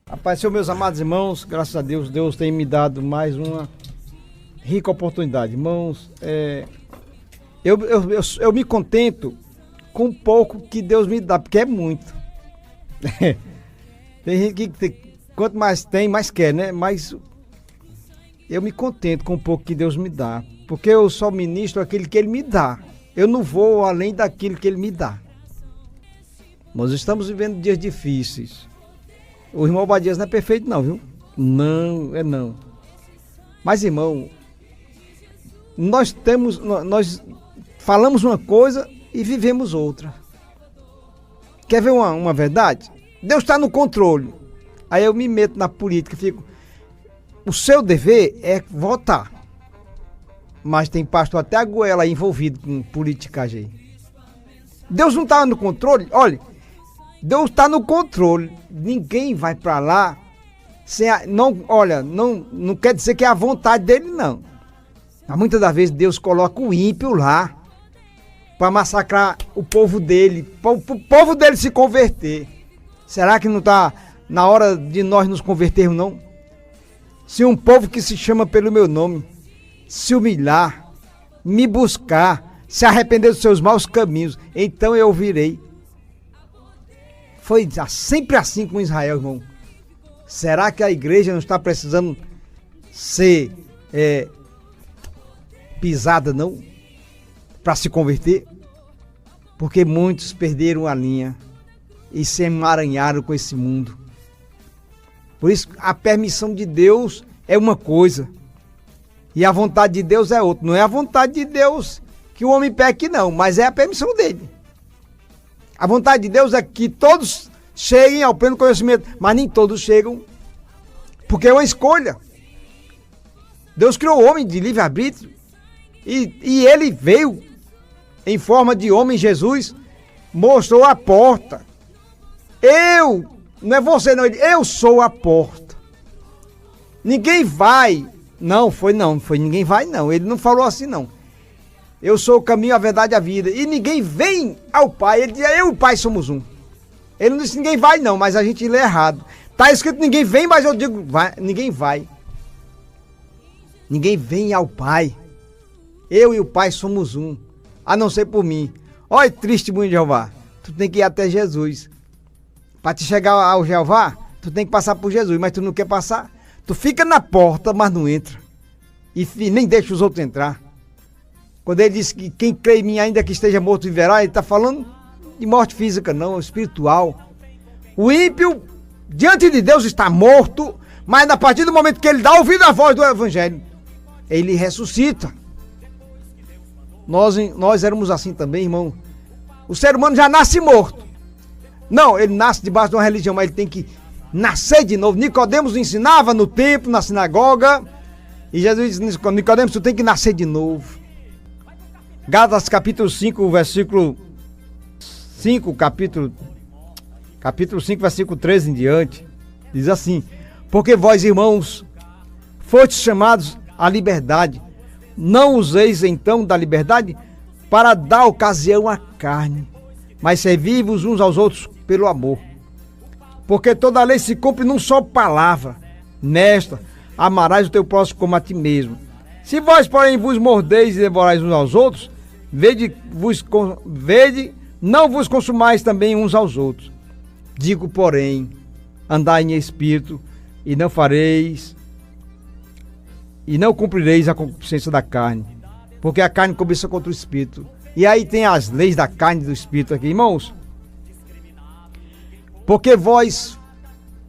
Rapaz, senhor, meus amados irmãos, graças a Deus, Deus tem me dado mais uma rica oportunidade. Irmãos, eu me contento com pouco que Deus me dá, porque é muito. Tem gente que quanto mais tem, mais quer, né? Mas eu me contento com o pouco que Deus me dá, porque eu só ministro aquilo que Ele me dá. Eu não vou além daquilo que Ele me dá. Nós estamos vivendo dias difíceis. O irmão Obadias não é perfeito não, viu? Não. Mas, irmão, nós falamos uma coisa e vivemos outra. Quer ver uma verdade? Deus está no controle. Aí eu me meto na política, fico... O seu dever é votar. Mas tem pastor até a goela envolvido com politicagem. Deus não está no controle? Olha, Deus está no controle. Ninguém vai para lá sem não quer dizer que é a vontade dele, não. Mas muitas das vezes Deus coloca o ímpio lá para massacrar o povo dele, para o povo dele se converter. Será que não está na hora de nós nos convertermos, não? Se um povo que se chama pelo meu nome se humilhar, me buscar, se arrepender dos seus maus caminhos, então eu ouvirei. Foi sempre assim com Israel, irmão. Será que a igreja não está precisando ser pisada, não? Para se converter? Porque muitos perderam a linha e se emaranharam com esse mundo. Por isso, a permissão de Deus é uma coisa e a vontade de Deus é outra. Não é a vontade de Deus que o homem peque, não, mas é a permissão dele. A vontade de Deus é que todos cheguem ao pleno conhecimento, mas nem todos chegam, porque é uma escolha. Deus criou o homem de livre-arbítrio e ele veio em forma de homem, Jesus, mostrou a porta. Não é você não, eu sou a porta. Ninguém vai, não foi ninguém vai não, ele não falou assim não. Eu sou o caminho, a verdade e a vida. E ninguém vem ao Pai. Ele diz, eu e o Pai somos um. Ele não disse ninguém vai não, mas a gente lê errado. Está escrito ninguém vem, mas eu digo ninguém vai. Ninguém vem ao Pai. Eu e o Pai somos um. A não ser por mim. Olha, triste muito, Jeová. Tu tem que ir até Jesus. Para te chegar ao Jeová, tu tem que passar por Jesus. Mas tu não quer passar. Tu fica na porta, mas não entra. E nem deixa os outros entrar. Quando ele diz que quem crê em mim ainda que esteja morto viverá, ele está falando de morte física, não, espiritual. O ímpio, diante de Deus, está morto, mas a partir do momento que ele dá ouvido à voz do Evangelho, ele ressuscita. Nós éramos assim também, irmão. O ser humano já nasce morto. Não, ele nasce debaixo de uma religião, mas ele tem que nascer de novo. Nicodemos ensinava no templo, na sinagoga, e Jesus disse, Nicodemos, tu tem que nascer de novo. Gálatas capítulo 5, versículo 5, capítulo 5, versículo 13 em diante, diz assim, porque vós, irmãos, fostes chamados à liberdade, não useis então da liberdade para dar ocasião à carne, mas servi-vos uns aos outros pelo amor. Porque toda a lei se cumpre num só palavra, nesta, amarás o teu próximo como a ti mesmo. Se vós, porém, vos mordeis e devorais uns aos outros, vede, não vos consumais também uns aos outros. Digo, porém, andai em espírito, e não cumprireis a concupiscência da carne, porque a carne cobiça contra o espírito. E aí tem as leis da carne e do espírito aqui, irmãos. Porque vós,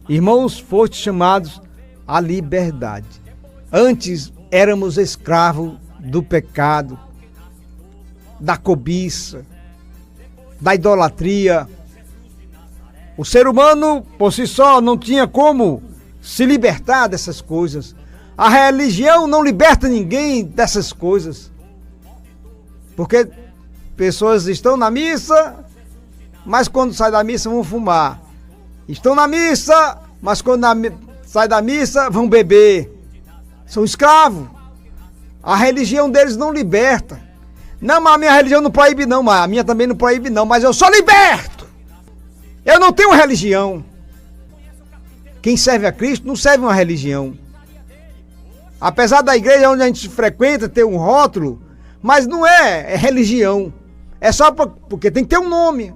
irmãos, fostes chamados à liberdade. Antes éramos escravos do pecado, da cobiça, da idolatria. O ser humano, por si só, não tinha como se libertar dessas coisas. A religião não liberta ninguém dessas coisas. Porque pessoas estão na missa, mas quando saem da missa vão fumar. Estão na missa, mas quando saem da missa vão beber. São escravos. A religião deles não liberta. Não, mas a minha religião não proíbe não, mas a minha também não proíbe não, mas eu sou liberto. Eu não tenho religião. Quem serve a Cristo não serve uma religião. Apesar da igreja onde a gente frequenta ter um rótulo, mas não é religião. É só porque tem que ter um nome.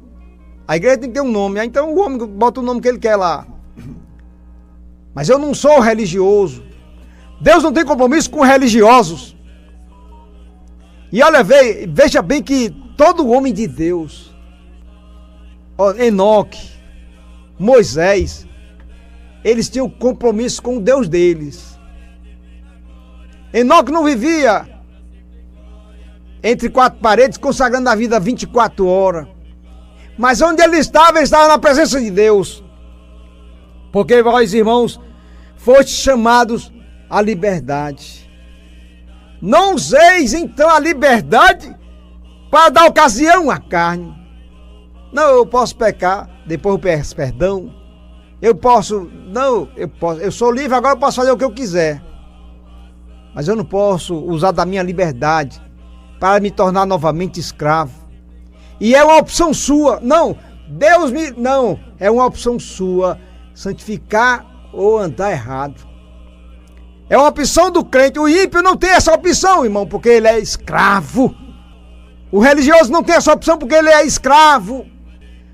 A igreja tem que ter um nome. Então o homem bota o nome que ele quer lá. Mas eu não sou religioso. Deus não tem compromisso com religiosos. E olha, veja bem que todo homem de Deus, Enoque, Moisés, eles tinham compromisso com o Deus deles. Enoque não vivia entre quatro paredes, consagrando a vida 24 horas. Mas onde ele estava na presença de Deus. Porque vós, irmãos, fostes chamados à liberdade. Não useis, então, a liberdade para dar ocasião à carne. Não, eu posso pecar, depois eu peço perdão. Eu sou livre, agora eu posso fazer o que eu quiser. Mas eu não posso usar da minha liberdade para me tornar novamente escravo. E é uma opção sua. Não, não, é uma opção sua santificar ou andar errado. É uma opção do crente. O ímpio não tem essa opção, irmão, porque ele é escravo. O religioso não tem essa opção porque ele é escravo.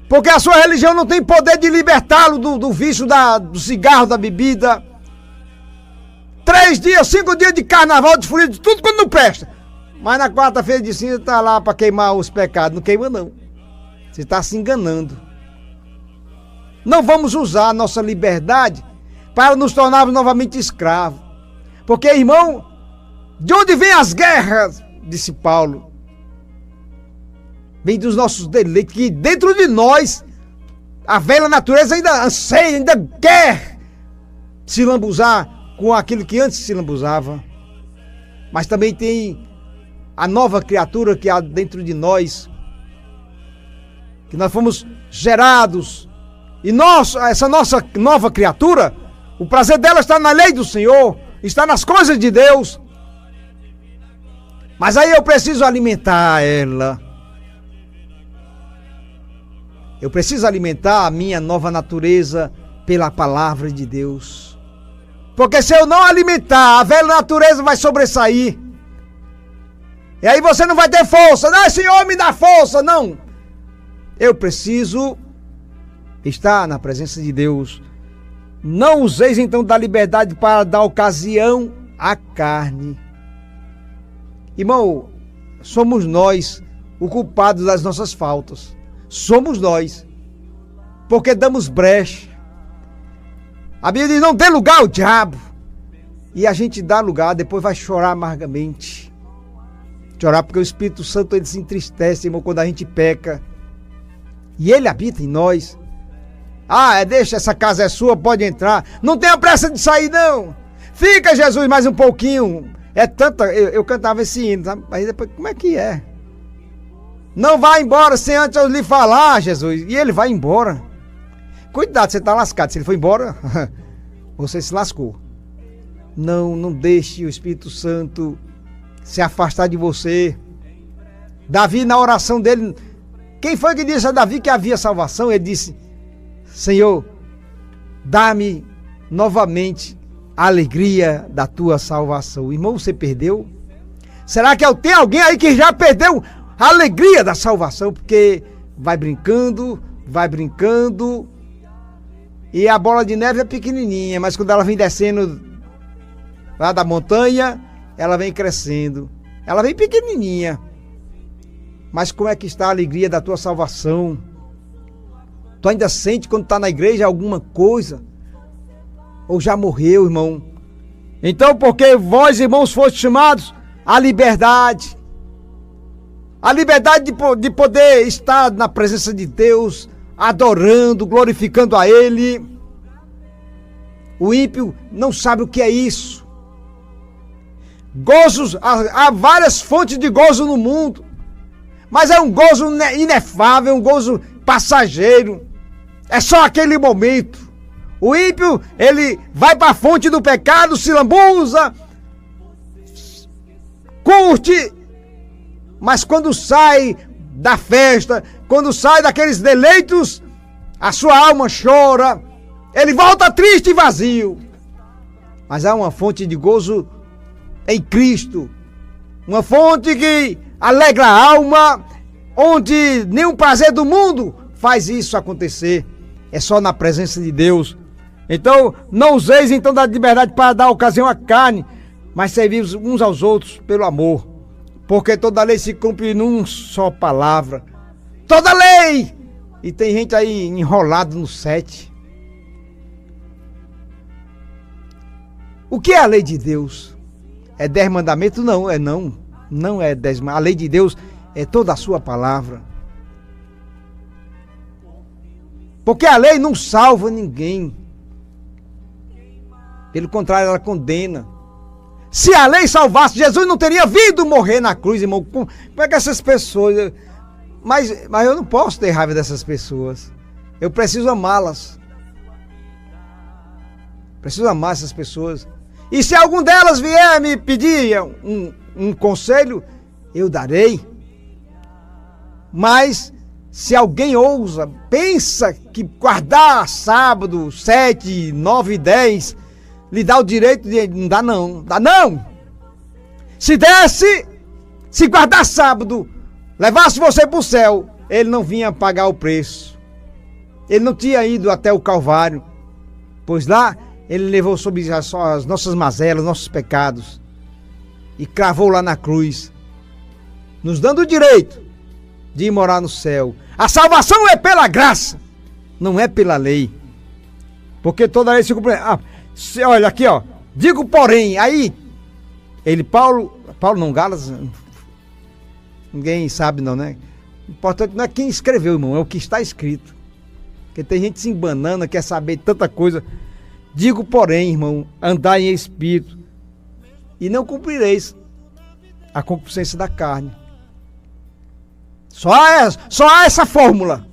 Porque a sua religião não tem poder de libertá-lo do vício do cigarro, da bebida. 3 dias, 5 dias de carnaval, de folia, de tudo quando não presta. Mas na quarta-feira de cinza está lá para queimar os pecados. Não queima não. Você está se enganando. Não vamos usar a nossa liberdade para nos tornarmos novamente escravos. Porque, irmão, de onde vêm as guerras? Disse Paulo. Vem dos nossos deleites, que dentro de nós, a velha natureza ainda anseia, ainda quer se lambuzar com aquilo que antes se lambuzava. Mas também tem a nova criatura que há dentro de nós, que nós fomos gerados. E essa nossa nova criatura, o prazer dela está na lei do Senhor, está nas coisas de Deus. Mas aí eu preciso alimentar ela. Eu preciso alimentar a minha nova natureza pela palavra de Deus. Porque se eu não alimentar, a velha natureza vai sobressair. E aí você não vai ter força. Não, Senhor, me dá força. Não. Eu preciso estar na presença de Deus. Não useis então da liberdade para dar ocasião à carne. Irmão, somos nós o culpado das nossas faltas. Somos nós. Porque damos brecha. A Bíblia diz, não dê lugar ao diabo. E a gente dá lugar, depois vai chorar amargamente. Chorar porque o Espírito Santo, ele se entristece, irmão, quando a gente peca. E ele habita em nós. Deixa, essa casa é sua, pode entrar. Não tenha pressa de sair, não. Fica, Jesus, mais um pouquinho. É tanta... Eu cantava esse hino, sabe? Mas depois, como é que é? Não vá embora sem antes eu lhe falar, Jesus. E ele vai embora. Cuidado, você está lascado. Se ele for embora, você se lascou. Não deixe o Espírito Santo se afastar de você. Davi, na oração dele... Quem foi que disse a Davi que havia salvação? Ele disse... Senhor, dá-me novamente a alegria da tua salvação. Irmão, você perdeu? Será que tem alguém aí que já perdeu a alegria da salvação? Porque vai brincando, e a bola de neve é pequenininha, mas quando ela vem descendo lá da montanha, ela vem crescendo. Ela vem pequenininha. Mas como é que está a alegria da tua salvação? Tu ainda sente quando está na igreja alguma coisa? Ou já morreu, irmão? Então, porque vós, irmãos, fostes chamados à liberdade. A liberdade de poder estar na presença de Deus, adorando, glorificando a Ele. O ímpio não sabe o que é isso. Gozos, há várias fontes de gozo no mundo. Mas é um gozo inefável, um gozo passageiro. É só aquele momento. O ímpio, ele vai para a fonte do pecado, se lambuza, curte, mas quando sai da festa, quando sai daqueles deleitos, a sua alma chora, ele volta triste e vazio. Mas há uma fonte de gozo em Cristo, uma fonte que alegra a alma, onde nenhum prazer do mundo faz isso acontecer. É só na presença de Deus. Então, não useis então da liberdade para dar ocasião à carne, mas servimos uns aos outros pelo amor. Porque toda lei se cumpre numa só palavra. Toda lei! E tem gente aí enrolado no 7. O que é a lei de Deus? É 10 mandamentos? Não, não. Não é 10 mandamentos. A lei de Deus é toda a sua palavra. Porque a lei não salva ninguém. Pelo contrário, ela condena. Se a lei salvasse, Jesus não teria vindo morrer na cruz, irmão. Como é que essas pessoas... Mas eu não posso ter raiva dessas pessoas. Eu preciso amá-las. Preciso amar essas pessoas. E se algum delas vier me pedir um conselho, eu darei. Mas se alguém ousa, pensa que guardar sábado, 7, 9 e 10, lhe dá o direito de... Não dá não, dá não. Se desse, se guardar sábado, levasse você para o céu, ele não vinha pagar o preço. Ele não tinha ido até o Calvário, pois lá ele levou sobre as nossas mazelas, nossos pecados, e cravou lá na cruz, nos dando o direito de ir morar no céu. A salvação é pela graça, não é pela lei. Porque toda lei se cumpre. Olha aqui, ó. Digo, porém, aí, Paulo não, Gálatas, ninguém sabe não, né? O importante não é quem escreveu, irmão, é o que está escrito. Porque tem gente se embanando, quer saber tanta coisa. Digo, porém, irmão, andai em espírito, e não cumprireis a concupiscência da carne. Só há essa fórmula.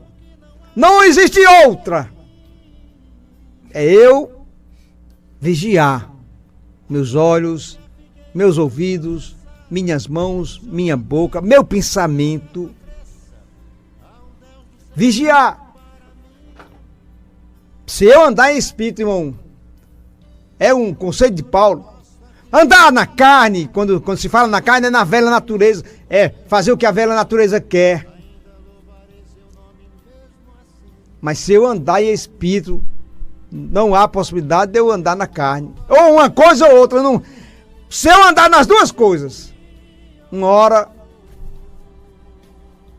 Não existe outra. É eu vigiar meus olhos, meus ouvidos, minhas mãos, minha boca, meu pensamento. Vigiar. Se eu andar em espírito, irmão, é um conceito de Paulo. Andar na carne, quando se fala na carne, é na velha natureza. É fazer o que a velha natureza quer. Mas se eu andar em espírito, não há possibilidade de eu andar na carne. Ou uma coisa ou outra. Não. Se eu andar nas duas coisas, uma hora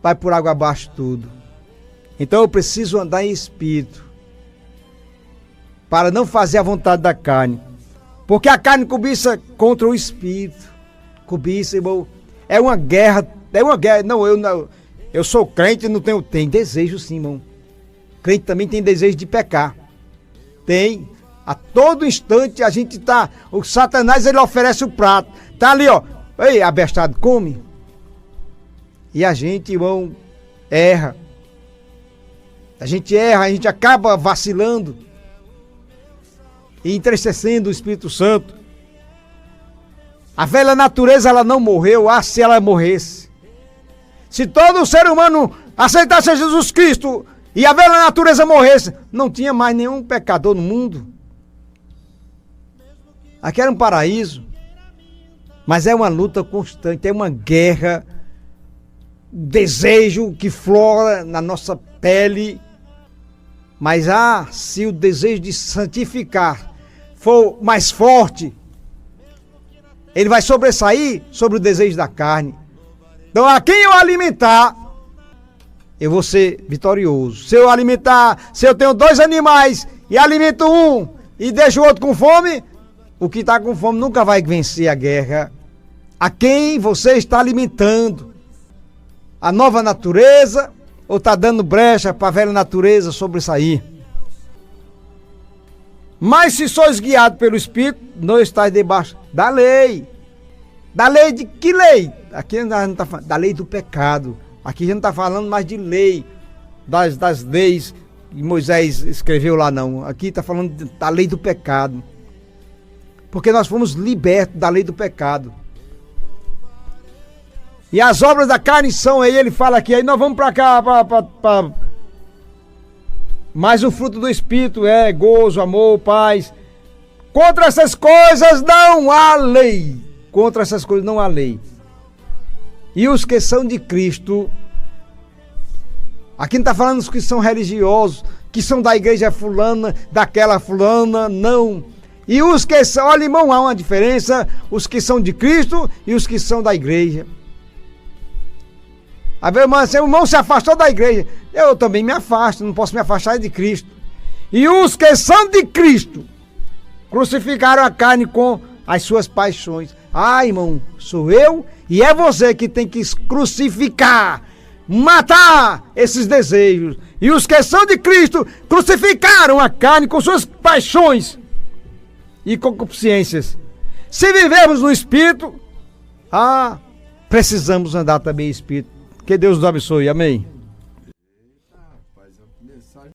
vai por água abaixo tudo. Então eu preciso andar em espírito, para não fazer a vontade da carne. Porque a carne cobiça contra o espírito. Cobiça, irmão. É uma guerra. Não, eu sou crente e não tenho. Tem desejo sim, irmão. Crente também tem desejo de pecar. Tem. A todo instante a gente tá. O Satanás, ele oferece o prato. Tá ali, ó. Ei, abestado, come. E a gente, irmão, erra. A gente acaba vacilando e entristecendo o Espírito Santo. A velha natureza, ela não morreu, se ela morresse. Se todo ser humano aceitasse Jesus Cristo e a velha natureza morresse, não tinha mais nenhum pecador no mundo. Aqui era um paraíso, mas é uma luta constante, é uma guerra, desejo que flora na nossa pele. Mas se o desejo de santificar for mais forte, ele vai sobressair sobre o desejo da carne. Então, a quem eu alimentar, eu vou ser vitorioso. Se eu tenho 2 animais e alimento um e deixo o outro com fome, o que está com fome nunca vai vencer a guerra. A quem você está alimentando? A nova natureza ou está dando brecha para a velha natureza sobressair? Mas se sois guiados pelo Espírito, não estáis debaixo da lei. Da lei de que lei? Aqui a gente não está falando da lei do pecado. Aqui a gente não está falando mais de lei, das leis que Moisés escreveu lá, não. Aqui está falando da lei do pecado. Porque nós fomos libertos da lei do pecado. E as obras da carne são, aí ele fala aqui, aí nós vamos para cá, Mas o fruto do Espírito é gozo, amor, paz. Contra essas coisas não há lei. Contra essas coisas não há lei. E os que são de Cristo, aqui não está falando dos que são religiosos, que são da igreja fulana, daquela fulana, não. E os que são, olha, irmão, há uma diferença, os que são de Cristo e os que são da igreja. A ver, irmão, se o irmão se afastou da igreja, eu também me afasto, não posso me afastar de Cristo. E os que são de Cristo crucificaram a carne com as suas paixões. Ah, irmão, sou eu e é você que tem que crucificar, matar esses desejos. E os que são de Cristo crucificaram a carne com suas paixões e concupiscências. Se vivemos no Espírito, precisamos andar também em Espírito. Que Deus nos abençoe. Amém.